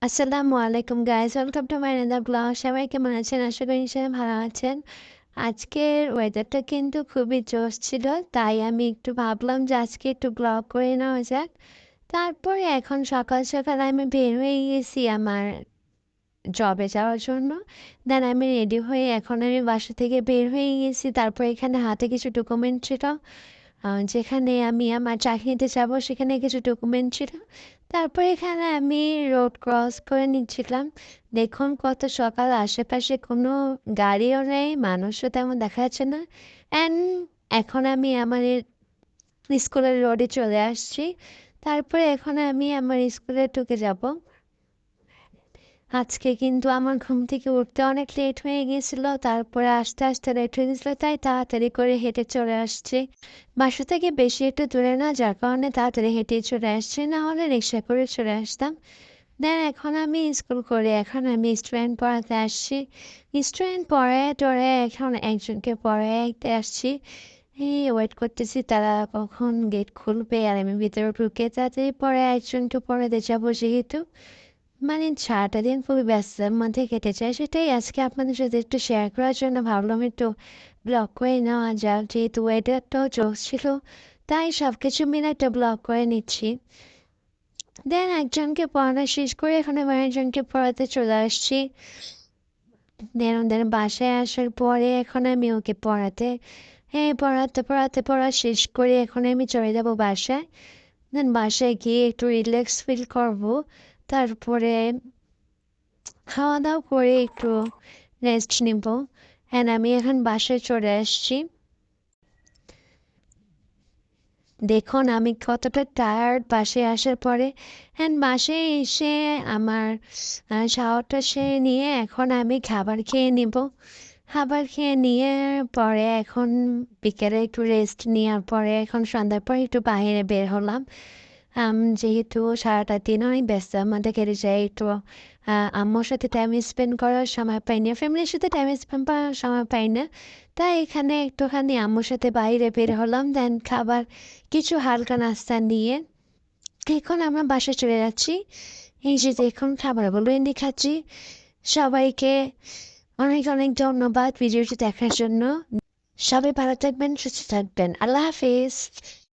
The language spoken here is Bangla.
আসসালামু আলাইকুম guys, welcome to my another blog. সবাই কেমন আছেন? আশা করি সবাই ভালো আছেন। আজকের ওয়েদারটা কিন্তু খুবই জোশ ছিল, তাই আমি একটু ভাবলাম যে আজকে একটু ব্লগ করে নেওয়া যাক। তারপরে এখন সকাল সকাল আমি বের হয়ে গেছি আমার জবে যাওয়ার জন্য। দেন আমি রেডি হয়ে এখন আমি বাসা থেকে বের হয়ে গেছি। তারপর এখানে হাতে কিছু ডকুমেন্ট ছিল, যেখানে আমি আমার চাকরিতে যাব সেখানে কিছু ডকুমেন্ট ছিল। তারপর এখানে আমি রোড ক্রস করে নিচ্ছিলাম। দেখুন কত সকাল, আশেপাশে কোনো গাড়িও নেই, মানুষও তেমন দেখা যাচ্ছে না। অ্যান্ড এখন আমি আমার স্কুলের রোডে চলে আসছি। তারপরে এখন আমি আমার স্কুলে ঢুকে যাব। আজকে কিন্তু আমার ঘুম থেকে উঠতে অনেক লেট হয়ে গিয়েছিল, তারপরে আস্তে আস্তে লেট হয়ে গেছিলো, তাই তাড়াতাড়ি করে হেঁটে চলে আসছে। বাসা থেকে বেশি একটু দূরে না, যার কারণে তাড়াতাড়ি হেঁটে চলে আসছে, না হলে রিক্সা করে চলে আসতাম। দেন এখন আমি স্কুল করে এখন আমি স্টুডেন্ট পড়াতে আসছি। স্টুডেন্ট পড়ায় টড়ে এখন একজনকে পড়াইতে আসছি। এই ওয়েট করতেছি তারা কখন গেট খুলবে আর আমি ভিতরে ঢুকে তাড়াতাড়ি পরে একজনকে পড়াতে যাবো, যেহেতু মানে সারাটা দিন খুবই ব্যস্ততার মধ্যে কেটে যায়। সেটাই আজকে আপনাদের সাথে একটু শেয়ার করার জন্য ভাবলাম একটু ব্লগ করে নেওয়া যাক, যেহেতু ওয়েদারটাও জোশ ছিল, তাই সব কিছু মিলে একটা ব্লগ করে নিচ্ছি। দেন একজনকে পড়ানো শেষ করে এখন আবার একজনকে পড়াতে চলে আসছি। দেন ওদের বাসায় আসার পরে এখন আমি ওকে পড়াতে, হ্যাঁ, পড়াতে পড়াতে পড়া শেষ করে এখন আমি চলে যাবো বাসায়। দেন বাসায় গিয়ে একটু রিল্যাক্স ফিল করবো। তারপরে খাওয়া দাওয়া করে একটু রেস্ট নিব। অ্যান্ড আমি এখন বাসায় চলে আসছি। দেখুন আমি কতটা টায়ার্ড বাসায় আসার পরে। অ্যান্ড বাসায় এসে আমার শাওয়ারটা সেরে নিয়ে এখন আমি খাবার খেয়ে নিব। খাবার খেয়ে নিয়ে পরে এখন বিকেলে একটু রেস্ট নেওয়ার পরে এখন সন্ধ্যার পরে একটু বাইরে বের হলাম। যেহেতু সারাটা দিন অনেক ব্যস্ত আমাদের কেটে যায়, একটু আম্মুর সাথে টাইম স্পেন্ড করার সময় পাই না, ফ্যামিলির সাথে টাইম স্পেন্ড করার সময় পাই না। তাই এখানে একটুখানি আম্মুর সাথে বাইরে বের হলাম। দেন খাবার কিছু হালকা নাস্তা নিয়ে এখন আমরা বাসায় চলে যাচ্ছি। এই যে দেখুন খাবারগুলো এনে খাচ্ছি। সবাইকে অনেক অনেক ধন্যবাদ ভিডিওটি দেখার জন্য। সবাই ভালো থাকবেন, সুস্থ থাকবেন। আল্লাহ হাফিজ।